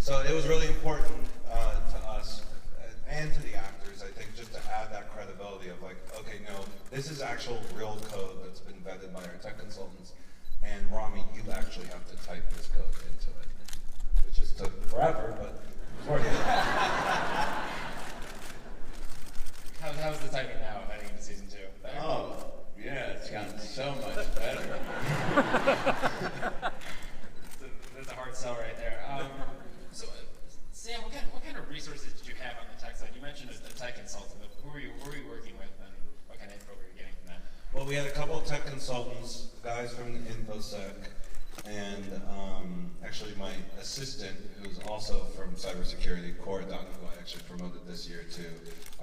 So it was really important to us and to the actors, I think, just to add that credibility of like, okay, no, this is actual real code that's been vetted by our tech consultants, and Rami, you actually have to type this code into it, which just took forever, but it was How's the typing now heading into season 2? Better? Oh, yeah, it's gotten so much better. That's a hard sell right there. So, Sam, what kind of resources did you have on the tech side? You mentioned a tech consultant, but who were you working with, and what kind of info were you getting from them? Well, we had a couple of tech consultants, guys from InfoSec, and actually my assistant, who's also from cybersecurity, Cora Dunn, who I actually promoted this year to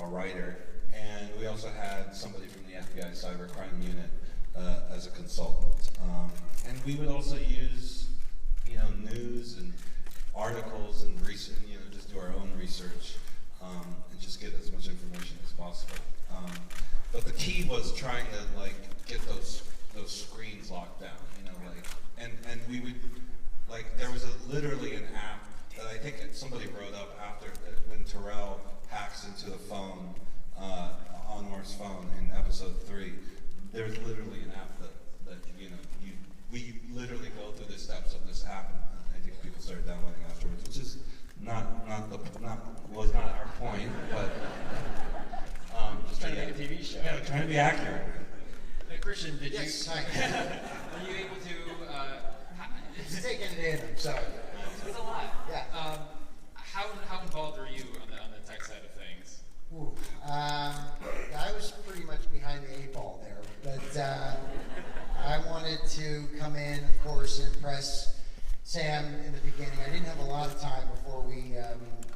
a writer. And we also had somebody from the FBI cybercrime unit as a consultant. And we would also use, news and articles and research, just do our own research and just get as much information as possible. But the key was trying to get those screens locked down, and we would there was literally an app that I think somebody wrote up after when Terrell hacks into the phone, Anwar's phone in episode 3. There's literally an app that we literally go through the steps of this app, and I think people started downloading afterwards, which is was not our point, but Just trying to make a TV show. Yeah, trying to be accurate. Christian, did Yes, you? hi. Were you able to? Just taking it in, I'm sorry. It's a lot. Yeah. How involved are you on the tech side of things? Ooh, I was pretty much behind the 8 ball there, but I wanted to come in, of course, and impress Sam in the beginning. I didn't have a lot of time before we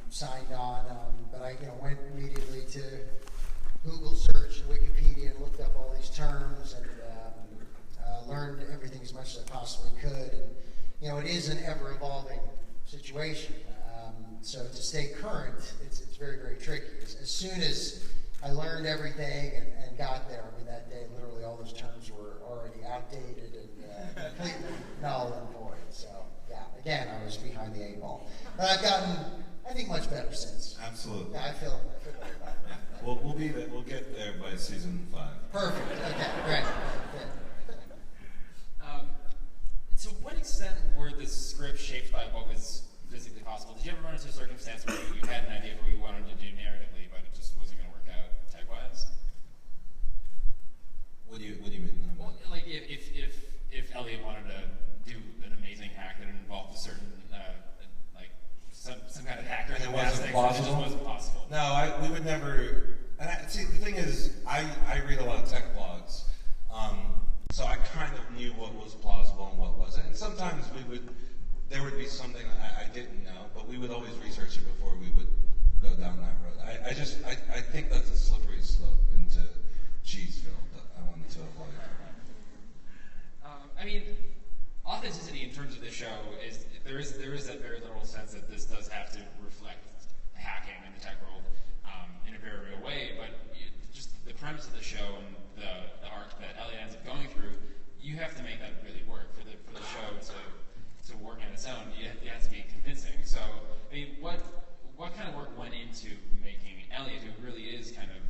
signed on, but I went immediately to Google search and Wikipedia and looked up all these terms and learned everything as much as I possibly could. And, it is an ever-evolving situation. So to stay current, it's very, very tricky. As soon as I learned everything and got there, that day, literally all those terms were already outdated and completely null and void. So, yeah, again, I was behind the 8 ball. But I've gotten, I think, much better since. Absolutely. Yeah, I feel better about it. We'll be there. We'll get there by season 5. Perfect. Okay, great. Good. To what extent were the scripts shaped by what was physically possible? Did you ever run into a circumstance where you had an idea of what you wanted to do narratively, but it just wasn't going to work out tech-wise? What do you mean? Well, if Elliot wanted to do an amazing hack that involved a certain some kind of hacker, And it wasn't possible? It just wasn't possible. No, we would never. See, the thing is, I read a lot of tech blogs, so I kind of knew what was plausible and what wasn't. And sometimes there would be something I didn't know, but we would always research it before we would go down that road. I think that's a slippery slope into Cheeseville that I wanted to avoid. Authenticity in terms of the show is there is that very literal sense that this does have to reflect hacking in the tech world in a very real way, but just the premise of the show and the arc that Elliot ends up going through, you have to make that really work for the show to work on its own. It has to be convincing. So, what kind of work went into making Elliot, who really is kind of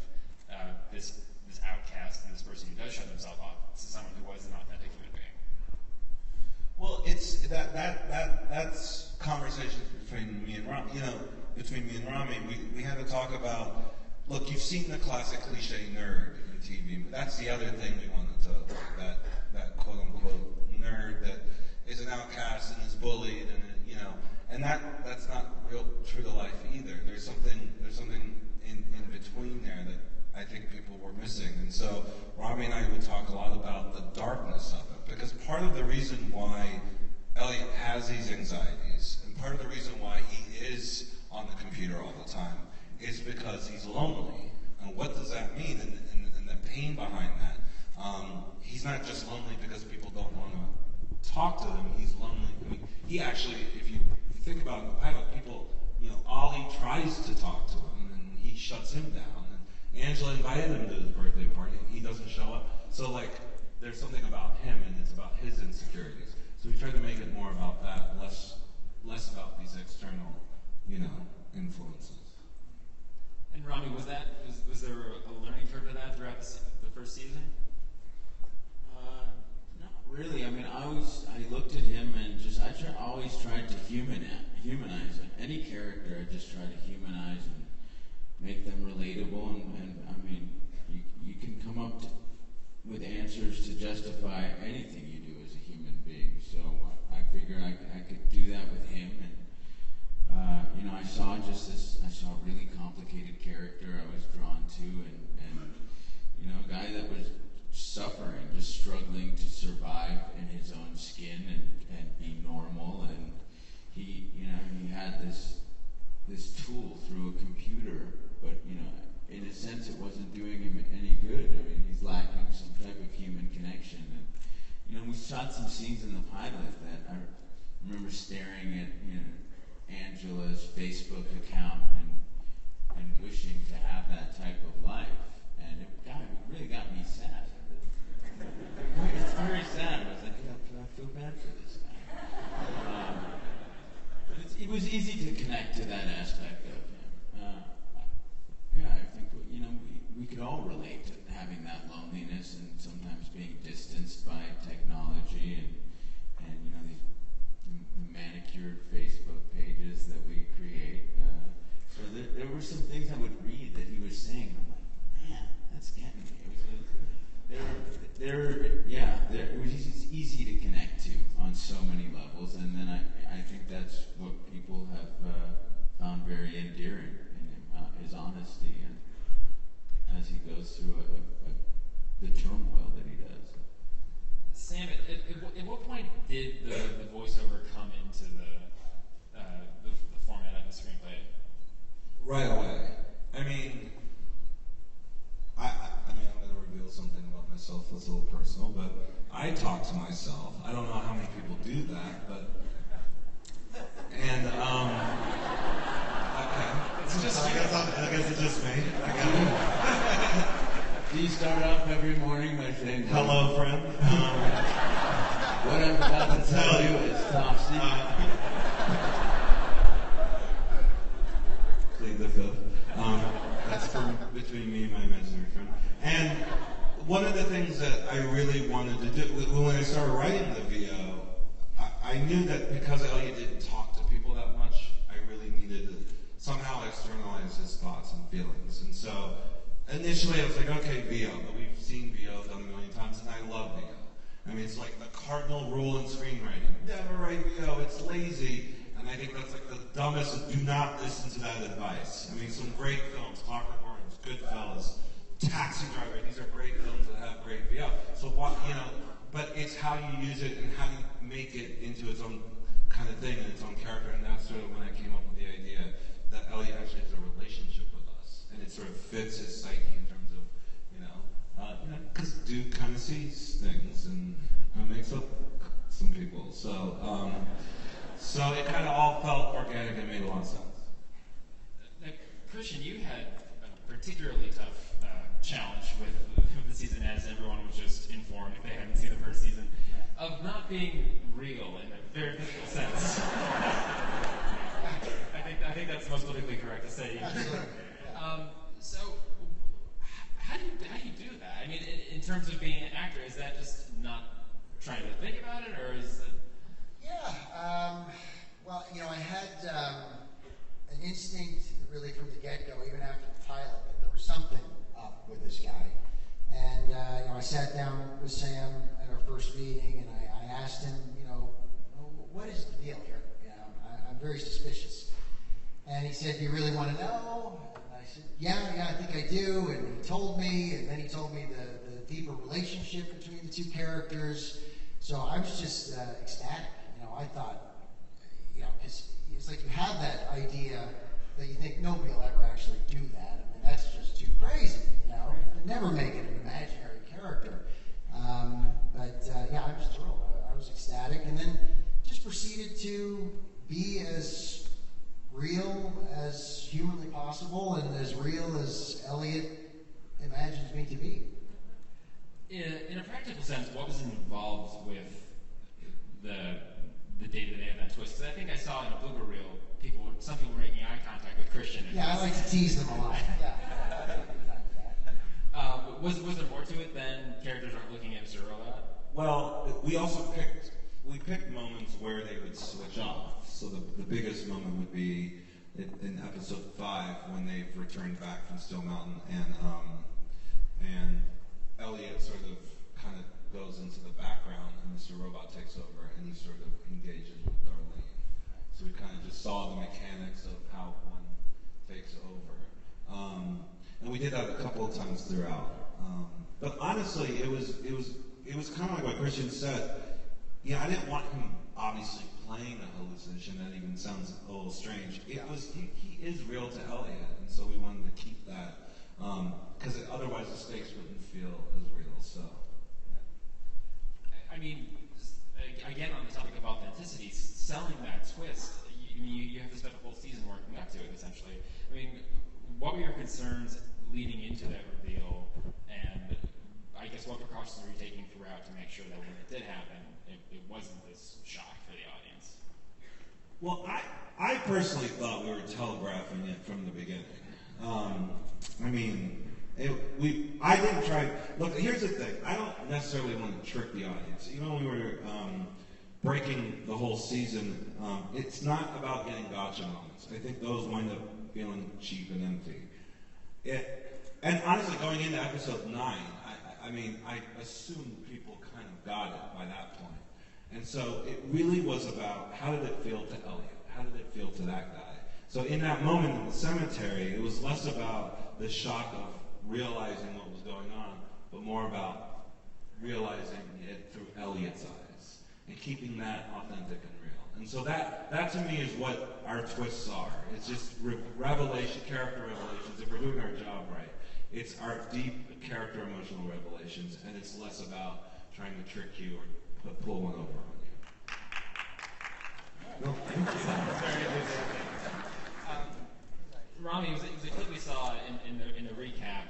this outcast and this person who does shut himself off, to someone who was an authentic human being? Well, it's that's conversations between me and Rami. Between me and Rami, we had to talk about. Look, you've seen the classic cliche nerd in TV. That's the other thing we wanted to that quote unquote nerd that is an outcast and is bullied and that's not real true to life either. There's something in between there that I think people were missing. And so Rami and I would talk a lot about the darkness of it, because part of the reason why Elliot has these anxieties and part of the reason why he is on the computer all the time is because he's lonely. And what does that mean? And the pain behind that. He's not just lonely because people don't want to talk to him. He's lonely. I mean, he actually, if you think about it in the pilot, people, Ollie tries to talk to him and he shuts him down. And Angela invited him to his birthday party and he doesn't show up. So there's something about him and it's about his insecurities. So we tried to make it more about that, less about these external always tried to humanize it. Any character, I just try to humanize and make them relatable. And I mean, you can come up with answers to justify anything you do as a human being. So I figure I could do that with him. And I saw a really complicated character I was drawn to, and a guy that was suffering, just struggling to survive in his own skin and be normal. And he had this tool through a computer, but in a sense it wasn't doing him any good. I mean, he's lacking some type of human connection. And we shot some scenes in the pilot that I remember staring at Angela's Facebook account and wishing to have that type of life. And it really got me sad. It's very sad. I was like, I feel bad for this guy. But it was easy to connect to that aspect of him. I think we could all relate to having that loneliness and sometimes being distanced by technology and the manicured Facebook pages that we create. So there were some things I would read that he was saying, and I'm like, man, that's getting me. It was easy to connect to on so many levels, and then I think that's what people have found very endearing in him, his honesty, and as he goes through the turmoil that he does. Sam, at what point did the voiceover come into the format of the screenplay? Right away. I mean, I'm going to reveal something about myself that's a little personal, but I talk to myself. I don't know how many people do that, but okay. It's just I guess it's just me. I got it. Do you start off every morning by saying, "Hello, friend"? What I'm about to tell you is top secret. Plead the fifth. That's between me and my imaginary friend. And one of the things that I really wanted to do, when I started writing the VO, I knew that because Elliot didn't talk to people that much, I really needed to somehow externalize his thoughts and feelings. And so initially I was like, okay, VO, but we've seen VO done a million times, and I love VO. I mean, it's like the cardinal rule in screenwriting. Never write VO, it's lazy. And I think that's like the dumbest. Do not listen to that advice. I mean, some great films, Clockwork Orange, Goodfellas, Taxi Driver. These are great films that have great VO. So what but it's how you use it and how you make it into its own kind of thing and its own character. And that's sort of when I came up with the idea that Elliot actually has a relationship with us, and it sort of fits his psyche in terms of because dude kind of sees things and makes up some people. So it kind of all felt organic and made a lot of sense. Now, Christian, you had a particularly tough challenge with the season, as everyone was just informed if they hadn't seen the first season, of not being real in a very physical sense. I think that's most politically correct to say. So, how do you do that? I mean, in terms of being an actor, is that just not trying to think about it, or is it? Yeah. Well, I had an instinct really from the get-go, even after the pilot, that there was something up with this guy. And I sat down with Sam at our first meeting, and I asked him, what is the deal here? I'm very suspicious. And he said, "Do you really want to know?" And I said, yeah, I think I do. And he told me, and then he told me the deeper relationship between the two characters. So I was just ecstatic. I thought, because it's like you have that idea that you think nobody will ever actually do that. I mean, that's just too crazy. You'll never make it an imaginary character. But I was thrilled. I was ecstatic, and then just proceeded to be as real as humanly possible and as real as Elliot imagines me to be. In a practical sense, what was involved with the day-to-day of that twist? Because I think I saw in a blooper reel, some people were making eye contact with Christian. Yeah, I like to tease them a lot. Was there more to it than characters aren't looking at Mr. Robot? Well, we also picked we picked moments where they would switch off. So the biggest moment would be in episode 5 when they've returned back from Still Mountain, and Elliot sort of kind of goes into the background, and Mr. Robot takes over, and he sort of engages with Darlene. So we kind of just saw the mechanics of how one takes over. And we did that a couple of times throughout. But honestly, it was kind of like what Christian said. I didn't want him obviously playing a hallucination. That even sounds a little strange. He is real to Elliot, and so we wanted to keep that because otherwise the stakes wouldn't feel as real. So, I mean, again on the topic of authenticity, selling that twist, you have to spend a whole season working up to it. Essentially, I mean, what were your concerns leading into that reveal, and I guess what precautions were you taking throughout to make sure that when it did happen, it wasn't this shock for the audience? Well, I personally thought we were telegraphing it from the beginning. I mean, I didn't try. Look, here's the thing. I don't necessarily want to trick the audience. Even when we were breaking the whole season, it's not about getting gotcha moments. I think those wind up feeling cheap and empty. And honestly, going into episode 9, I assumed people kind of got it by that point. And so it really was about how did it feel to Elliot? How did it feel to that guy? So in that moment in the cemetery, it was less about the shock of realizing what was going on, but more about realizing it through Elliot's eyes and keeping that authentic and real. And so that to me is what our twists are. It's just revelation, character revelations. If we're doing our job right, it's our deep character emotional revelations, and it's less about trying to trick you or pull one over on you. No, thank you. Rami, it was a clip we saw in the recap,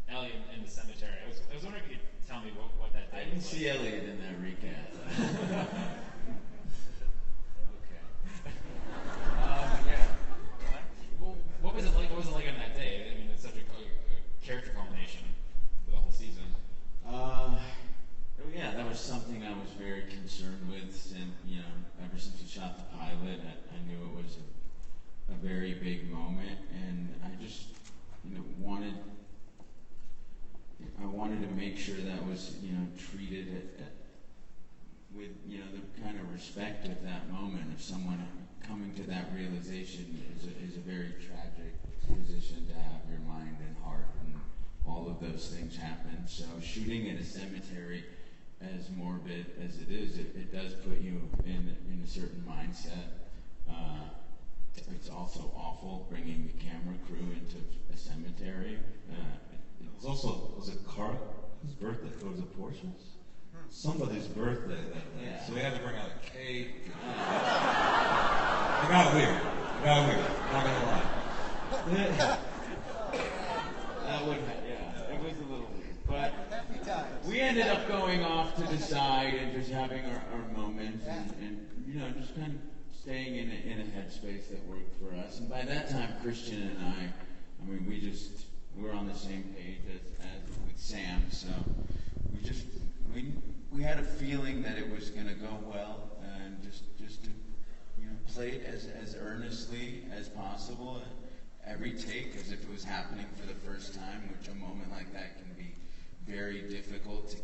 Elliot in the cemetery. I was wondering if you could tell me what that I did. didn't see Elliot in that recap. Okay. Yeah. Well, what was it like? What was it like on that day? I mean, it's such a character culmination for the whole season. Yeah, that was something I was very concerned with, and ever since we shot the pilot, I knew it was a very big moment, and I just wanted to make sure that was treated with the kind of respect of that moment of someone coming to that realization is a very tragic position to have your mind and heart, and all of those things happen. So shooting at a cemetery, as morbid as it is, it does put you in a certain mindset. It's also awful bringing the camera crew into a cemetery. It was it Carl's birthday? Or was it Portia's? Somebody's birthday that day. Yeah. So we had to bring out a cake. It got weird. Not gonna lie. That would, it was a little weird. But we ended up going off to the side and just having our moments and just kind of staying in a headspace that worked for us. And by that time, Christian and I mean, we were on the same page as with Sam. So we had a feeling that it was going to go well, and just to play it as earnestly as possible. Every take as if it was happening for the first time, which a moment like that can be very difficult to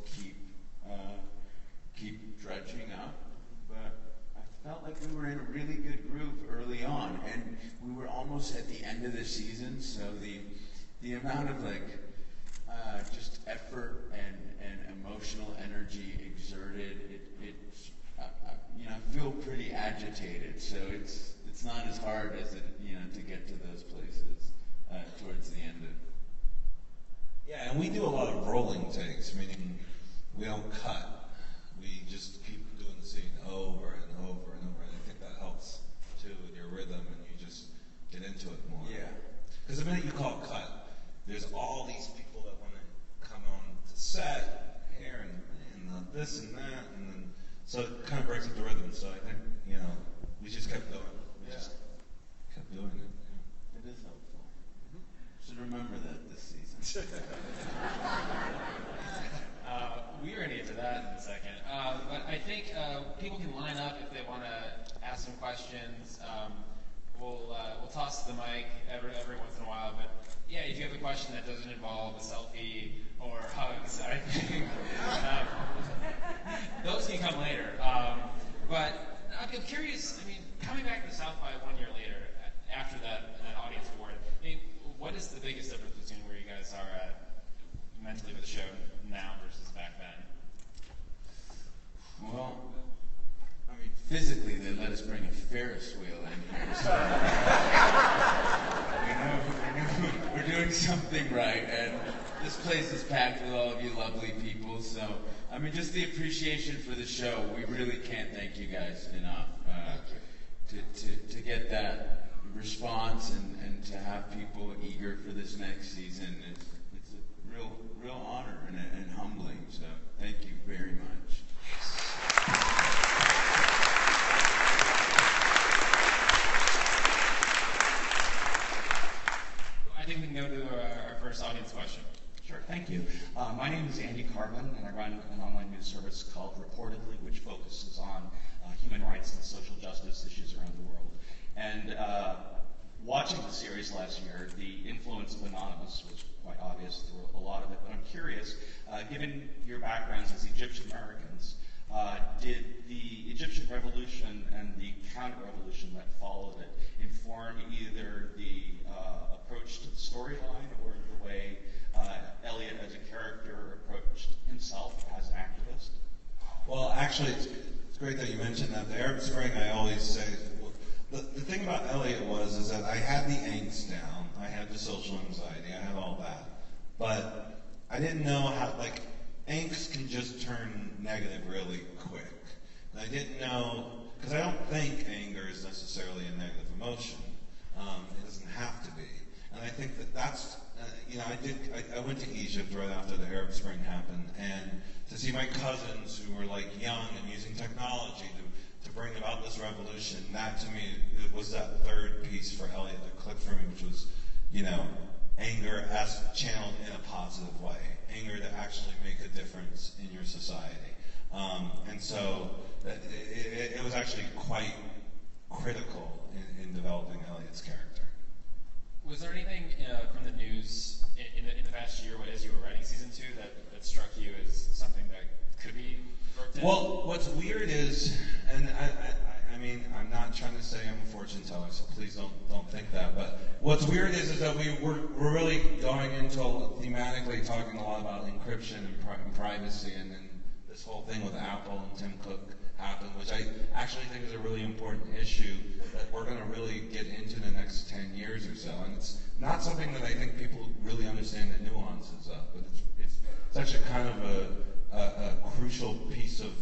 keep dredging up. But I felt like we were in a really good groove early on, and we were almost at the end of the season, so the amount of just effort and emotional energy exerted, I feel pretty agitated, so it's not as hard as it to get to those places towards the end of. Yeah, and we do a lot of rolling takes, meaning we don't cut. We just keep doing the scene over and over and over, and I think that helps too with your rhythm, and you just get into it more. Yeah. Because the minute you call cut, there's all these people that want to come on to set here and this and that, and then so it kind of breaks up the rhythm. So I think we just kept going. We just kept doing it. Yeah. It is helpful. Should remember that this season. We were going to get to that line up if they want to ask some questions. We'll toss the mic every once in a while, but yeah, if you have a question that doesn't involve a selfie or hugs, I think those can come later. But I'm curious. I mean, coming back to South by 1 year later, after that audience award, I mean, what is the biggest difference between where you guys are at mentally with the show now versus back then? Well, I mean, physically they let us bring a Ferris wheel in here, so we know we're doing something right, and this place is packed with all of you lovely people, so, I mean, just the appreciation for the show, we really can't thank you guys enough. To get that response and to have people eager for this next season, it's a real honor and humbling, so thank you very much. I think we can go to our first audience question. Sure, thank you. My name is Andy Carlin, and I run an online news service called Reportedly, which focuses on human rights and social justice issues around the world. And watching the series last year, the influence of Anonymous was quite obvious through a lot of it. But I'm curious, given your backgrounds as Egyptian Americans, did the Egyptian Revolution and the counter-revolution that followed it inform either the approach to the storyline or the way Elliot as a character approached himself as an activist? Well, actually, it's great that you mentioned that. The Arab Spring, I always say, the thing about Elliot is that I had the angst down, I had the social anxiety, I had all that, but I didn't know how, like, angst can just turn negative really quick. And I didn't know, because I don't think anger is necessarily a negative emotion. It doesn't have to be. And I think that's, I went to Egypt right after the Arab Spring happened, and to see my cousins who were like young and using technology to bring about this revolution, that to me, it was that third piece for Elliot that clicked for me, which was, anger as channeled in a positive way, anger to actually make a difference in your society. And so it was actually quite critical in developing Elliot's character. Was there anything from the news in the past year, as you were writing season 2, that struck you as something that could be worked in? Well, what's weird is, and I mean, I'm not trying to say I'm a fortune teller, so please don't think that. But what's weird is that we're really going into thematically talking a lot about encryption and privacy, and then this whole thing with Apple and Tim Cook happened, which I actually think is a really important issue that we're going to really get into the next 10 years or so. And it's not something that I think people really understand the nuances of, but it's actually kind of a crucial piece of,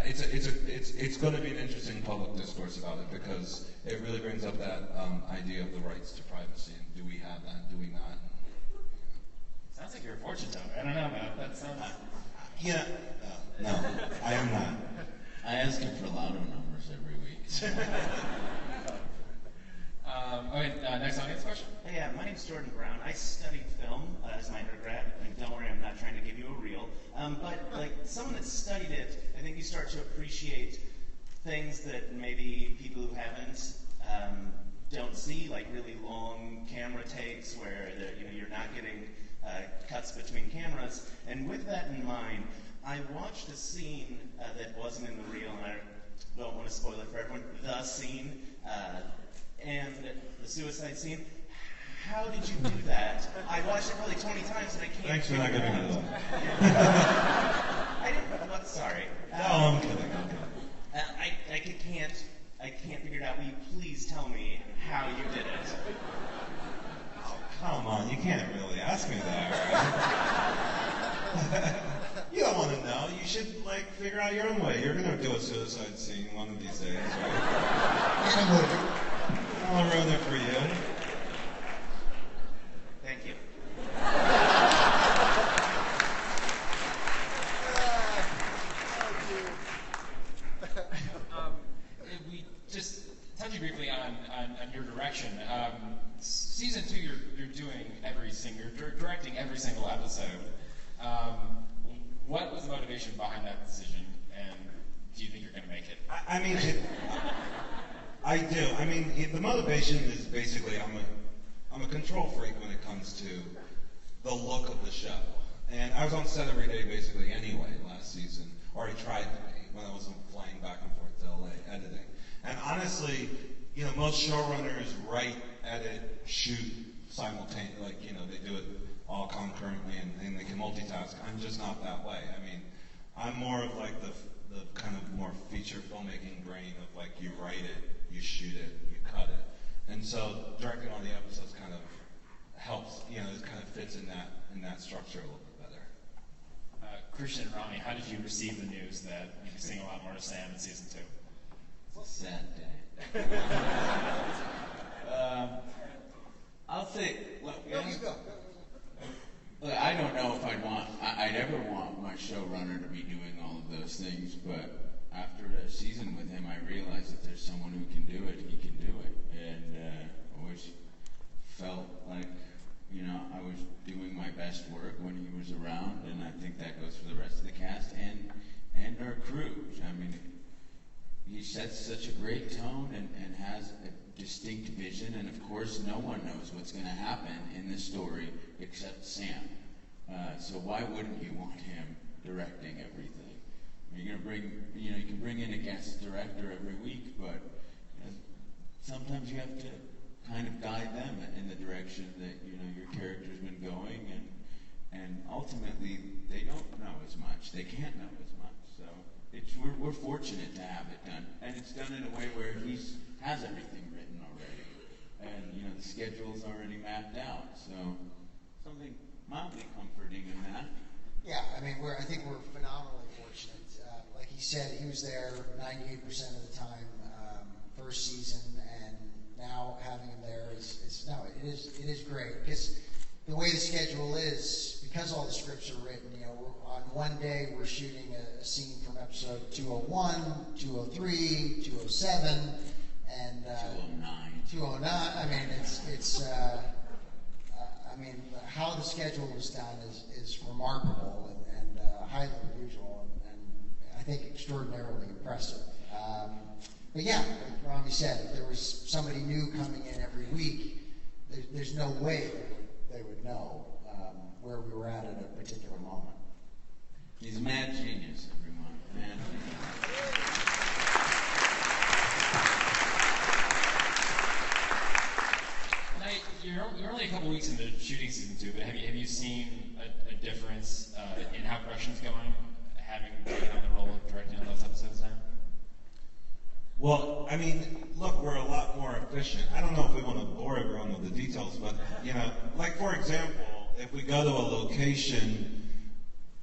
it's going to be an interesting public discourse about it, because it really brings up that idea of the rights to privacy, and do we have that, do we not? Sounds like you're a fortune teller. I don't know, man. That sounds... No, I am not. I ask him for lotto numbers every week. Next audience question? Yeah, my name's Jordan Brown. I studied film as my undergrad, and don't worry, I'm not trying to give you a reel. But like someone that studied it, I think you start to appreciate things that maybe people who haven't don't see, like really long camera takes where you're not getting cuts between cameras. And with that in mind, I watched a scene that wasn't in the reel, and I don't want to spoil it for everyone, the scene, and the suicide scene. How did you do that? I watched it probably 20 times, and I can't Thanks for not figure giving it me out. that. I didn't, well, sorry. No, I'm kidding. I can't figure it out. Will you please tell me how you did it? Oh, come on, you can't really ask me that, right? You don't want to know. You should, figure out your own way. You're going to do a suicide scene one of these days, right? I'll ruin it for you. Thank you. We just touching briefly on your direction. Season 2, you're directing every single episode. What was the motivation behind that decision, and do you think you're going to make I mean, I do. I mean, the motivation is basically I'm a control freak when it comes to the look of the show. And I was on set every day basically anyway last season, or I tried to be when I wasn't flying back and forth to LA editing. And honestly, most showrunners write, edit, shoot simultaneously, like, they do it all concurrently and they can multitask. I'm just not that way. I mean, I'm more of like the kind of more feature filmmaking brain of like you write it, you shoot it, you cut it. And so directing all the episodes kind of helps, it kind of fits in that structure a little bit better. Christian and Rami, how did you receive the news that you'd be seeing a lot more of Sam in season 2? It's a sad day. I'll say, look, No, you go. look, I don't know if I'd ever want my showrunner to be doing all of those things, but after a season with him, I realized that there's someone who can do it, he can do it. And always felt like, I was doing my best work when he was around, and I think that goes for the rest of the cast and our crew. I mean, he sets such a great tone and has a distinct vision, and of course no one knows what's going to happen in this story except Sam. So why wouldn't you want him directing everything? You're going to you can bring in a guest director every week, but sometimes you have to kind of guide them in the direction that your character's been going, and ultimately they don't know as much. They can't know as much. So we're fortunate to have it done, and it's done in a way where he has everything written already, and the schedule's already mapped out. So something mildly comforting in that. Yeah, I mean, I think we're phenomenally fortunate. Like he said, he was there 98% of the time first season, and now having him there it is great, because the way the schedule is, because all the scripts are written, on one day we're shooting a scene from episode 201, 203, 207, and 209. I mean, I mean, how the schedule is done is remarkable and highly unusual, and I think extraordinarily impressive. But yeah, like Rami said, if there was somebody new coming in every week, there's no way they would know where we were at a particular moment. He's a mad genius, everyone. Mad genius. Now, you're only a couple weeks into shooting season 2, but have you seen a difference in how production's going, having taken on the role of directing on those episodes now? Well, I mean, look, we're a lot more efficient. I don't know if we want to bore everyone with the details, but, like, for example, if we go to a location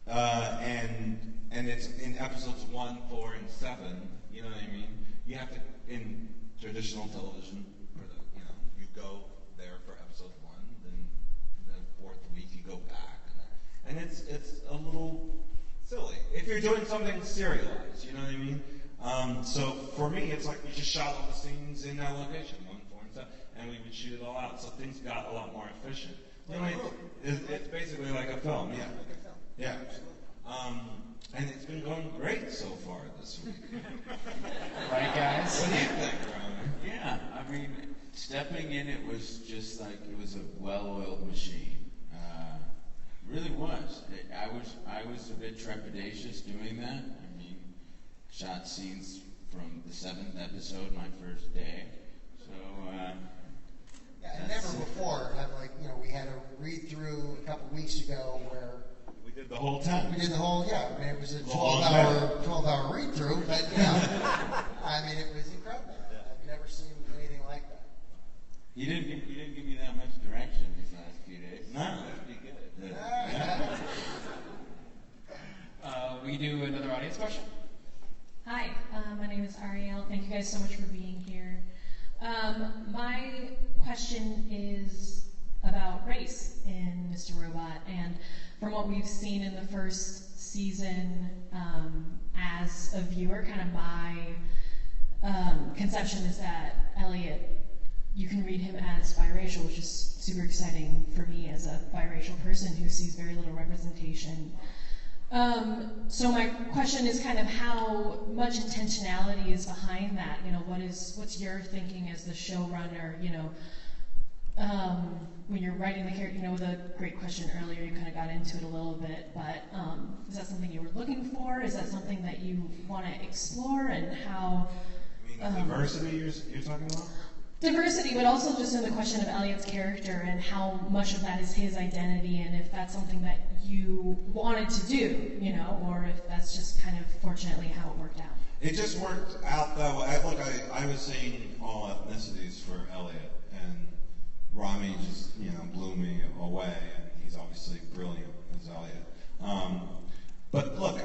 and it's in episodes 1, 4, and 7, you know what I mean? You have to, in traditional television, you go there for episode 1, then the 4th week you go back. And it's a little silly. If you're doing something serialized, you know what I mean? So for me, it's like we just shot all the scenes in that location, 1, 4, and 7, and we would shoot it all out. So things got a lot more efficient. It's basically like a film, yeah. Yeah. And it's been going great so far this week. Right, guys? What do you think, Rami? Yeah, I mean, stepping in, it was just like it was a well-oiled machine. Really was. I was a bit trepidatious doing that. I mean, shot scenes from the 7th episode, my first day. So, yeah, and never before have we had a read through a couple weeks ago where We did the whole time. we did the whole, I mean, it was a The 12 hour read through, but I mean, it was incredible. I've never seen anything like that. you didn't give me that much direction these last few days. No, that'd be good. We do another audience question. Hi, my name is Ariel. Thank you guys so much for being here. My question is about race in Mr. Robot, and from what we've seen in the first season, as a viewer, kind of my conception is that Elliot, you can read him as biracial, which is super exciting for me as a biracial person who sees very little representation So my question is kind of how much intentionality is behind that. You know, what's your thinking as the showrunner? You know, when you're writing the character. You know, the great question earlier, you kind of got into it a little bit, but is that something you were looking for? Is that something that you want to explore, and how? I mean, diversity you're talking about? Diversity, but also just in the question of Elliot's character and how much of that is his identity, and if that's something that you wanted to do, you know, or if that's just kind of fortunately how it worked out. It just worked out that way. Look, I was seeing all ethnicities for Elliot, and Rami just, you know, blew me away, and he's obviously brilliant as Elliot. But look,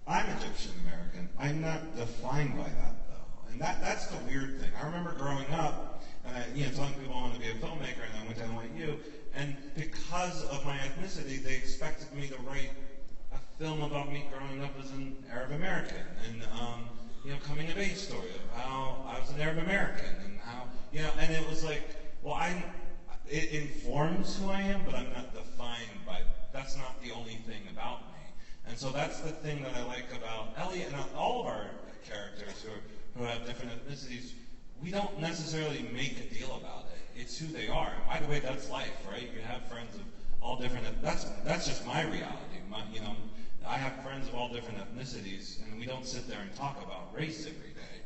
I'm Egyptian American. I'm not defined by that, though, and that's the weird thing. I remember growing up, and telling people I wanted to be a filmmaker, and I went to NYU, and because of my ethnicity, they expected me to write a film about me growing up as an Arab American, and coming of age story of how I was an Arab American, and how and it was like, well, it informs who I am, but I'm not defined by. That's not the only thing about me, and so that's the thing that I like about Elliot and all of our characters who have different ethnicities. We don't necessarily make a deal about it. It's who they are. And by the way, that's life, right? You have friends of all different. That's just my reality. I have friends of all different ethnicities, and we don't sit there and talk about race every day.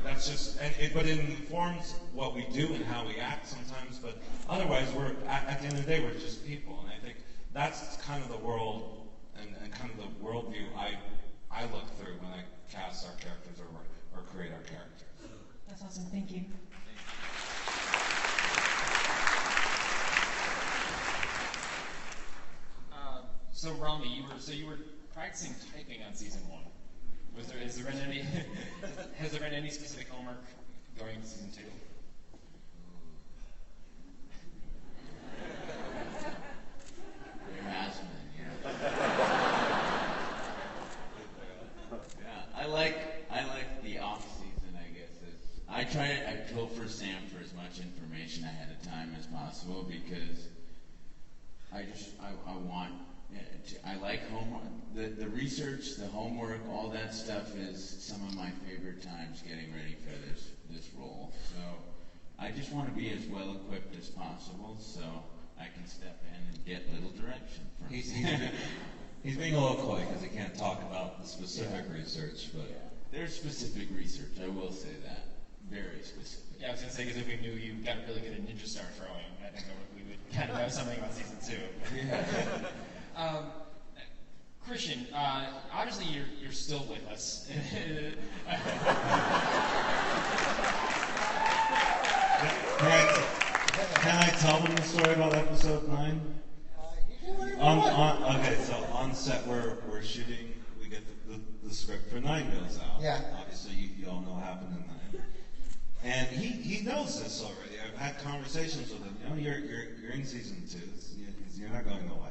That's just. But it informs what we do and how we act sometimes. But otherwise, at the end of the day, we're just people. And I think that's kind of the world and kind of the worldview I look through when I cast our characters or create our characters. That's awesome. Thank you. So Rami, you were practicing typing on season 1. Has there been any specific homework going into season 2? There has been, yeah. I like the off season, I guess. I told for Sam for as much information ahead of time as possible because I like homework. The research, the homework, all that stuff is some of my favorite times getting ready for this role. So I just want to be as well equipped as possible so I can step in and get little direction from He's being a little coy because he can't talk about the specific research, but there's specific research. I will say that, very specific. Yeah, I was going to say, because if we knew you got really good at ninja star throwing, I think we would kind of know something about season 2. Yeah. Christian, obviously you're still with us. Can I tell them the story about episode 9? Okay, so on set we're shooting. We get the script for 9 goes out. Yeah. Obviously, you all know what happened in 9. And he knows this already. I've had conversations with him. You're in season 2. You're not going away.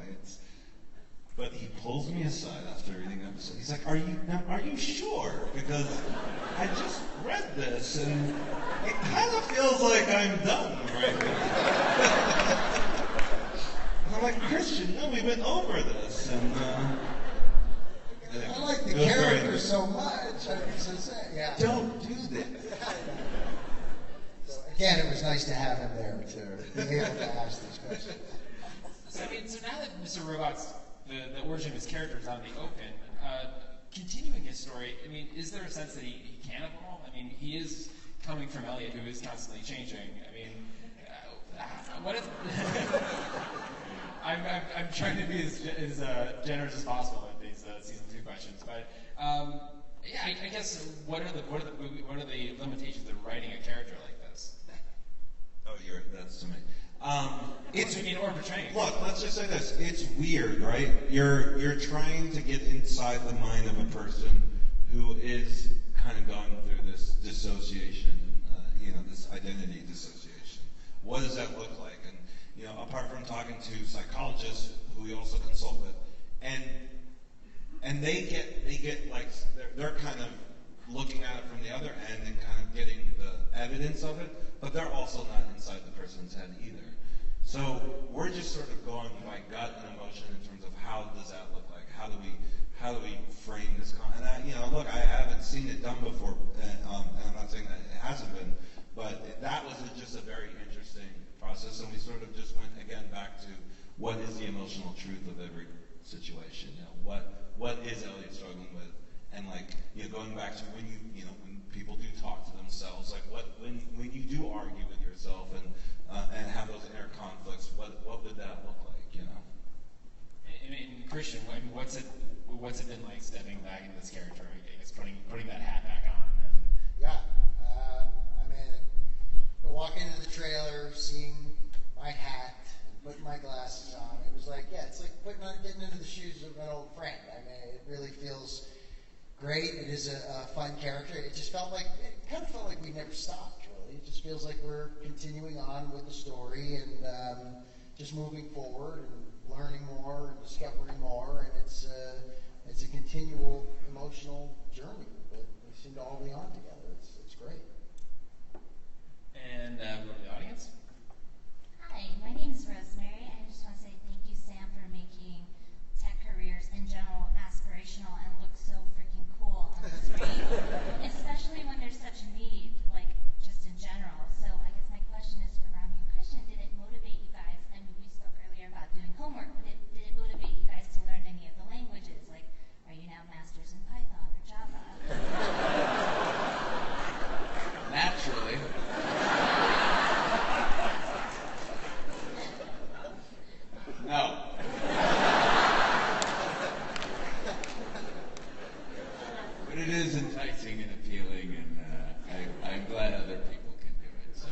But he pulls me aside after reading the episode. He's like, "Are you sure? Because I just read this, and it kind of feels like I'm done right now." And I'm like, "Christian, no, we went over this." And I like the character so much. Don't do that. So again, it was nice to have him there to be able to ask these questions. So now that Mr. Robot's the origin of his character is out in the open, continuing his story, is there a sense that he can evolve? He is coming from Elliot, who is constantly changing. What if... I'm trying to be as generous as possible with these season 2 questions, but I guess what are the limitations of writing a character like this? Oh, that's to me. Or portraying. Look, let's just say this. It's weird, right? You're trying to get inside the mind of a person who is kind of going through this dissociation, this identity dissociation. What does that look like? And, apart from talking to psychologists who we also consult with, and they get like, they're kind of looking at it from the other end and kind of getting the evidence of it, but they're also not inside the person's head either. So we're just sort of going by gut and emotion in terms of how does that look like? How do we frame this? And look, I haven't seen it done before, and I'm not saying that it hasn't been, but that was just a very interesting process, and we sort of just went again back to what is the emotional truth of every situation? What is Elliot struggling with? And going back to when when people do talk to themselves, when you do argue with yourself and have those inner conflicts, what would that look like? And Christian, what's it been like stepping back into this character? I guess putting that hat back on. Yeah, walk into the trailer, seeing my hat, putting my glasses on. It was like, it's like getting into the shoes of an old friend. It really feels great. It is a fun character. It kind of felt like we never stopped, really. It just feels like we're continuing on with the story and just moving forward and learning more and discovering more. And it's a continual emotional journey that we seem to all be on together. It's great. And go to the audience. Hi, my name is Rosemary. I just want to say thank you, Sam, for making tech careers in general aspirational and look so freaking cool on the screen, especially when there's such a need, just in general. So I guess my question is for Rami and Christian, did it motivate you guys? I mean, we spoke earlier about doing homework, but did it motivate you guys to learn any of the languages? Are you now masters in Python or Java? Naturally. No. But it is enticing and appealing, and I'm glad other people can do it. So.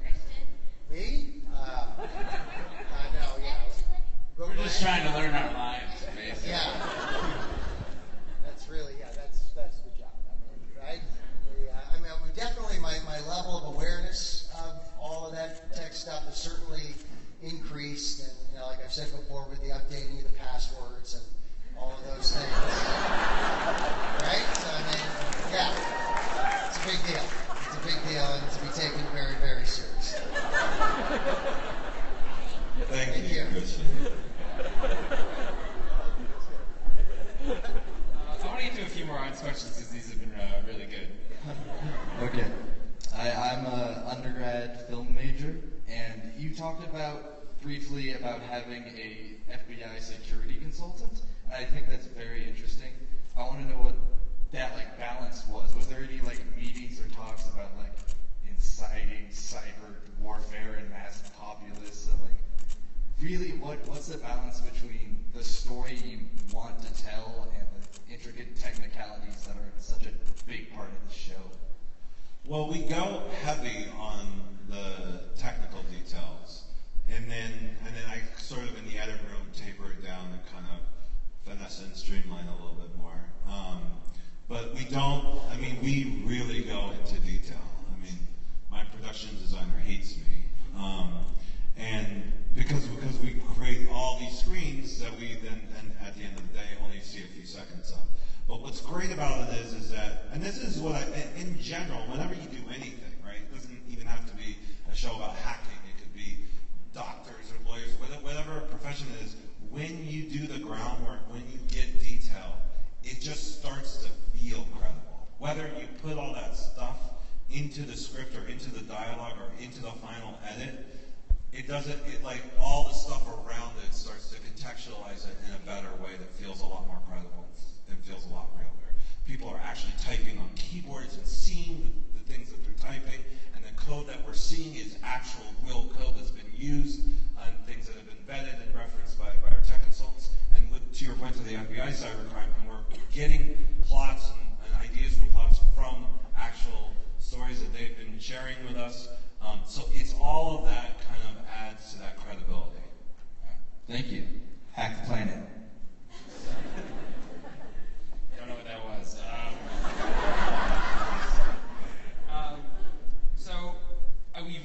Christian? Me? No, yeah. We're just trying to learn our lives, basically. Yeah. That's the job. Right? Definitely my level of awareness of all of that tech stuff has certainly increased, and like I've said before, with the updating of the passwords and all of those things. Right? So it's a big deal. It's a big deal, and to be taken very, very seriously. Thank you, Christian. I want to get to a few more audience questions because these have been really good. Okay. I'm an undergrad film major, and you talked briefly about having a FBI security consultant, and I think that's very interesting. I want to know what that balance was. Was there any meetings or talks about inciting cyber warfare and mass populace? So, really, what's the balance between the story you want to tell and the intricate technicalities that are such a big part of the show? Well, we go heavy on the technical details, and then I sort of in the edit room taper it down and kind of finesse and streamline a little bit more. But we don't. We really go into detail. My production designer hates me, and because we create all these screens that we then at the end of the day only see a few seconds of. But what's great about it is that, and this is what in general, whenever you do anything, right, it doesn't even have to be a show about hacking. It could be doctors or lawyers, whatever a profession is. When you do the groundwork, when you get detail, it just starts to feel credible. Whether you put all that stuff into the script or into the dialogue or into the final edit, all the stuff around it starts to contextualize it in a better way that feels a lot more credible and feels a lot realer. People are actually typing on keyboards and seeing the things that they're typing, and the code that we're seeing is actual real code that's been used on things that have been vetted and referenced by our tech consultants. And to your point to the FBI cybercrime, and we're getting plots and ideas from plots from actual stories that they've been sharing with us. So it's all of that kind of adds to that credibility. Thank you. Hack the planet. Don't know what that was.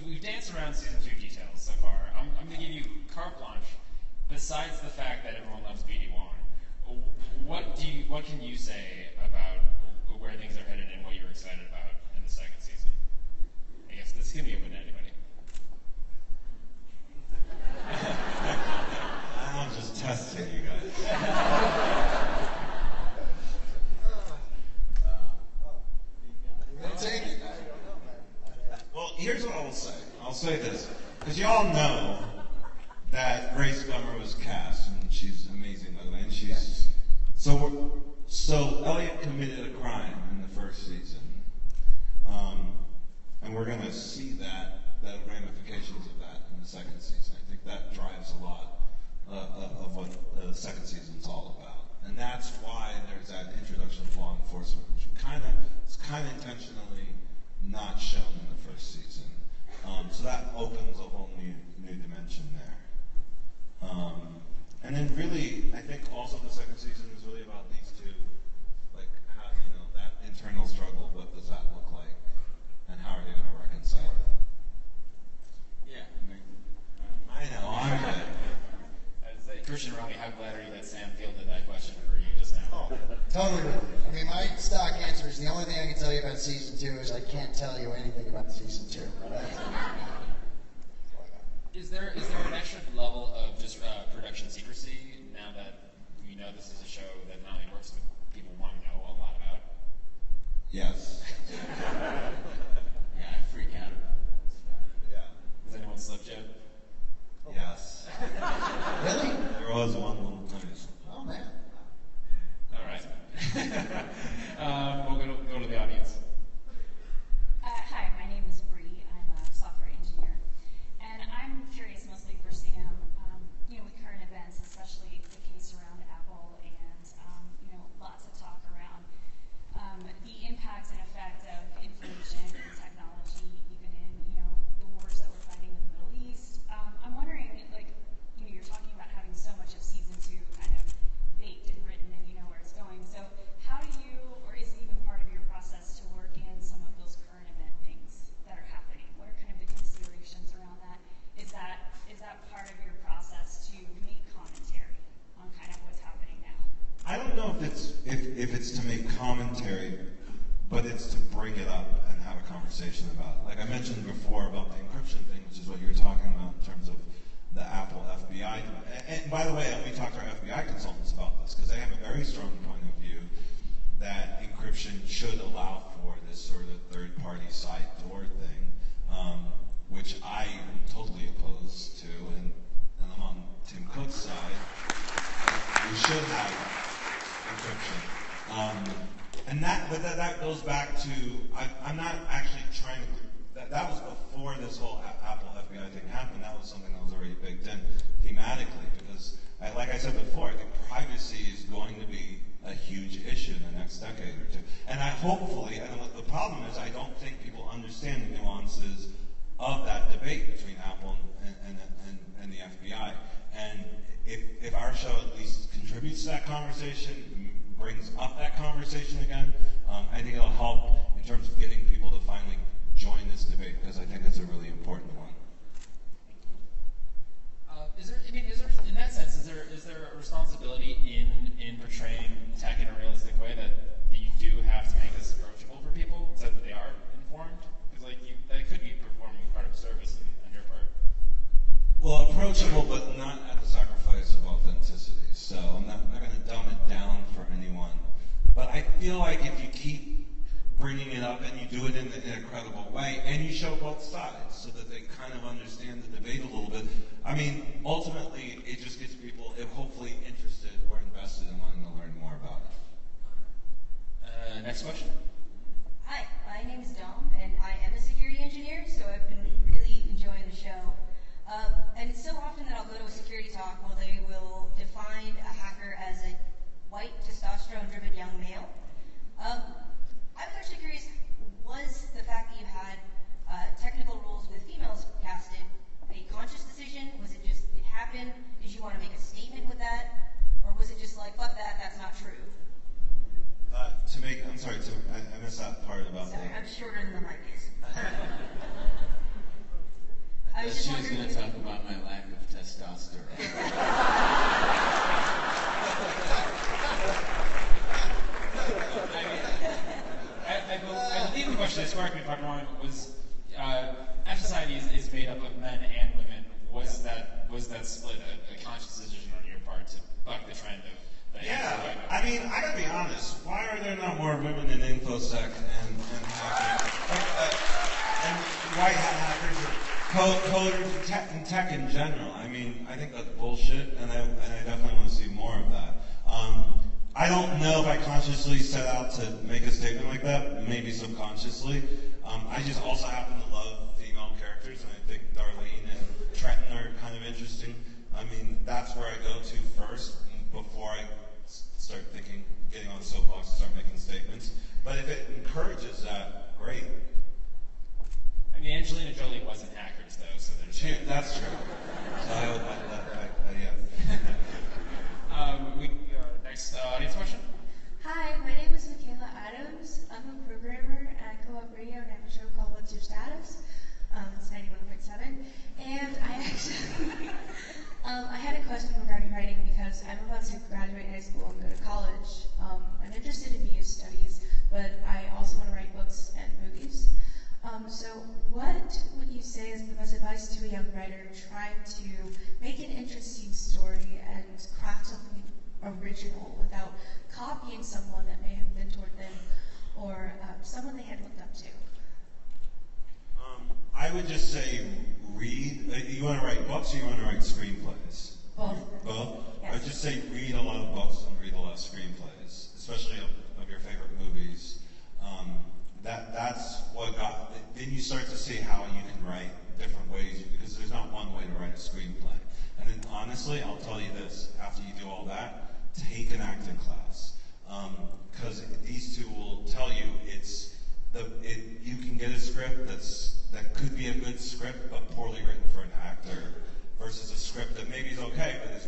We've danced around season 2 details so far. I'm going to give you carte blanche. Besides the fact that everyone loves BD1, what can you say say this, because you all know that Grace Gummer was cast, and she's amazing, by the way, and she's, so Elliot committed a crime in the first season, and we're going to see the ramifications of that in the second season. I think that drives a lot of what the second season's all about. And that's why there's that introduction of law enforcement, which it's kind of intentionally not shown in the first season. So that opens a whole new dimension there. And then really, I think also the second season is really about these two, like how, that internal struggle, what does that look like? And how are they going to reconcile it? Yeah, I know, I'm good. Christian Rami, how glad are you that Sam fielded that question for you just now? Oh, totally. I mean, my stock answer is the only thing I can tell you about season 2 is I can't tell you anything about season 2. Is there an extra level of just production secrecy now that we know this is a show that not only works with people want to know a lot about? Yes. Yeah, I freak out about it. Yeah. Has anyone slipped yet? Yes. Really? There was one little place. Oh, man. All right. We'll go to the audience. Hi, my name is Bree. I'm a software engineer. And I'm curious mostly for Sam, with current events, especially the case around Apple and, lots of talk around the impact and effect of information and technology, even in, the wars that we're fighting in the Middle East. I'm wondering, you're talking about having so much of season 2 kind of baked and written and you know where it's going. So how do you, or is it even part of your process to work in some of those current event things that are happening? What are kind of the considerations around that? Is that part of your process to make commentary on kind of what's happening now? I don't know if it's to make commentary, but it's to bring it up and have a conversation about it. Like I mentioned before about the encryption thing, which is what you were talking about in terms of the Apple FBI. And by the way, we talked to our FBI consultants about this because they have a very strong point of view that encryption should allow for this sort of third-party side door thing, which I am totally opposed to, and I'm on Tim Cook's side. We should have encryption. But that goes back to, I'm not actually trying to, that was before this whole Apple FBI thing happened. That was something that was already baked in thematically because, like I said before, I think privacy is going to be a huge issue in the next decade or two. And hopefully, and the problem is I don't think people understand the nuances of that debate between Apple and the FBI. And if our show at least contributes to that conversation, brings up that conversation again, I think it'll help in terms of getting people to finally join this debate because I think it's a really important one. Is there, in that sense, is there a responsibility in portraying tech in a realistic way that you do have to make this approachable for people so that they are informed? Because that could be performing part of a service on your part. Well, approachable, but not at the sacrifice of authenticity. So I'm not going to dumb it down for anyone. But I feel like if you keep bringing it up and you do it in a credible way, and you show both sides so that they kind of understand the debate a little bit, I mean, ultimately, it just gets people hopefully interested or invested in wanting to learn more about it. Next question. Hi, my name is Dom, and I am a security engineer, so I've been really enjoying the show. And it's so often that I'll go to a security talk where they will define a hacker as a white, testosterone-driven young male. I was actually curious, was the fact that you had technical roles with females casted a conscious decision? Was it just, it happened? Did you want to make a statement with that? Or was it just like, fuck that, that's not true? I missed that part about Sorry, that. I'm shorter than the mic is. I thought she was going to talk about my lack of testosterone. I believe the question, as correct me if I'm wrong, was F society is made up of men and women. Was that split a conscious decision on your part to buck the trend of the Yeah, I mean, I gotta be honest. Why are there not more women in InfoSec and hacking? And white hat hackers? coders and tech in general. I mean, I think that's bullshit, and I definitely want to see more of that. I don't know if I consciously set out to make a statement like that, maybe subconsciously. I just also happen to love female characters, and I think Darlene and Trenton are kind of interesting. I mean, that's where I go to first before I start thinking, getting on the soapbox and start making statements. But if it encourages that, great. I mean, Angelina Jolie wasn't hackers, though, so there's... That's true. So yeah. Next audience question. Hi, my name is Michaela Adams. I'm a programmer at Co-op Radio, and I have a show called What's Your Status? It's 91.7. And I actually, I had a question regarding writing because I'm about to graduate high school and go to college. I'm interested in media studies, but I also want to write books and movies. So what would you say is the best advice to a young writer trying to make an interesting story and craft something original without copying someone that may have mentored them or someone they had looked up to? I would just say read. You want to write books or you want to write screenplays? Both. Both? Yes. I would just say read a lot of books and read a lot of screenplays, especially of your favorite movies. That's what got. Then you start to see how you can write different ways, because there's not one way to write a screenplay. And then honestly, I'll tell you this: after you do all that, take an acting class, because these two will tell you you can get a script that could be a good script but poorly written for an actor, versus a script that maybe is okay but is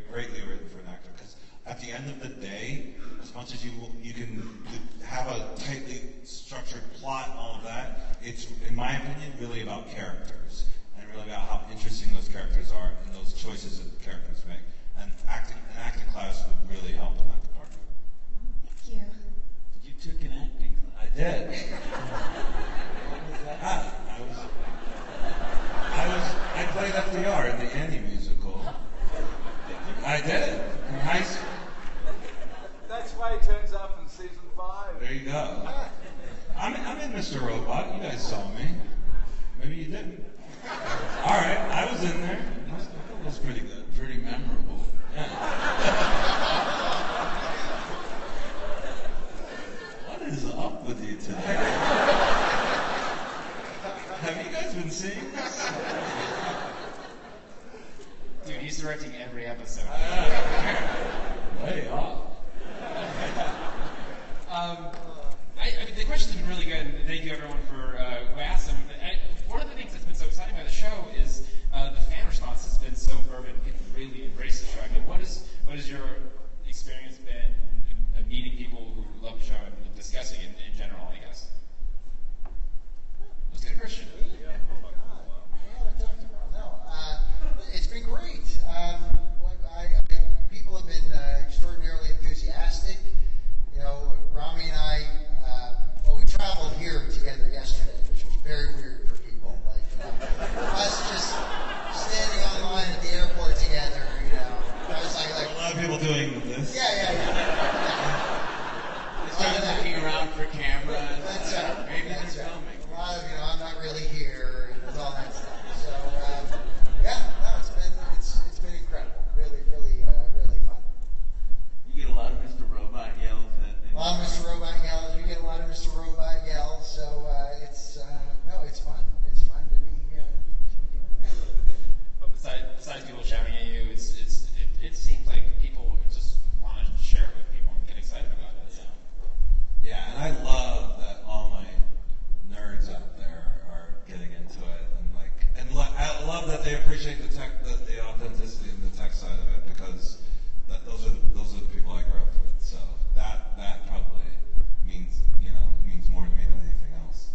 greatly written for an actor. Because at the end of the day, as much as you can have a tightly structured plot and all of that, it's, in my opinion, really about characters and really about how interesting those characters are and those choices that the characters make. And an acting class would really help in that department. Thank you. You took an acting class. I did. I played FDR in the Annie musical. I did in high school. That's why he turns up in season 5. There you go. I'm in Mr. Robot. You guys saw me. Maybe you didn't. All right, I was in there. It was pretty good. Pretty memorable. Yeah. What is up with you today? Have you guys been seeing this? Dude, he's directing every episode. Way off. I mean, the questions have been really good, and thank you everyone for who asked them. One of the things that's been so exciting about the show is the fan response has been so fervent. People really embrace the show. I mean, what has your experience been meeting people who love the show and discussing it in general, I guess? Let's get a Christian. It's been great. People have been extraordinarily enthusiastic. You know, Rami and I, we traveled here together yesterday, which was very weird for people. Like, us just standing online at the airport together, you know. I was like A lot of people doing this. Yeah. They started looking around for cameras. That's right. Maybe That's they're right. filming. A lot of, I'm not really here, and all that stuff. So, it's been incredible. Really fun. You get a lot of Mr. Robot yells. A lot of Mr. Robot yells. You get a lot of Mr. Robot yells. So it's fun. It's fun to be doing that. But besides people shouting at you, it seems like people just want to share it with people and get excited about it. So. Yeah, and I love that all my nerds out there are getting into it, and I love that they appreciate the authenticity and the tech side of it, because those are the people I grew up with. So that probably means more to me than anything else.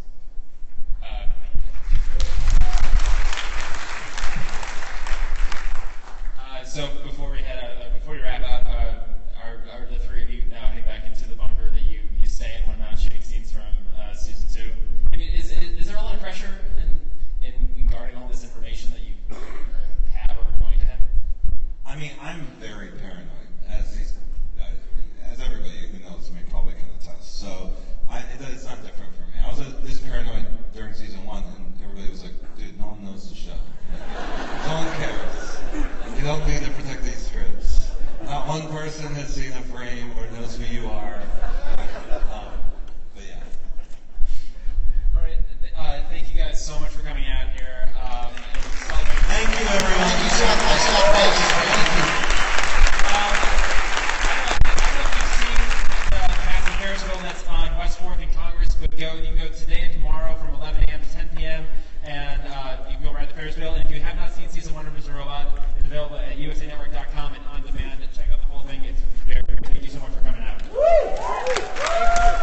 that's on West 4th and Congress. But you can go today and tomorrow from 11 a.m. to 10 p.m. And you can go ride the Ferris wheel. And if you have not seen Season 1 of Mr. Robot, it's available at usanetwork.com and on demand. Check out the whole thing. It's very good. Thank you so much for coming out.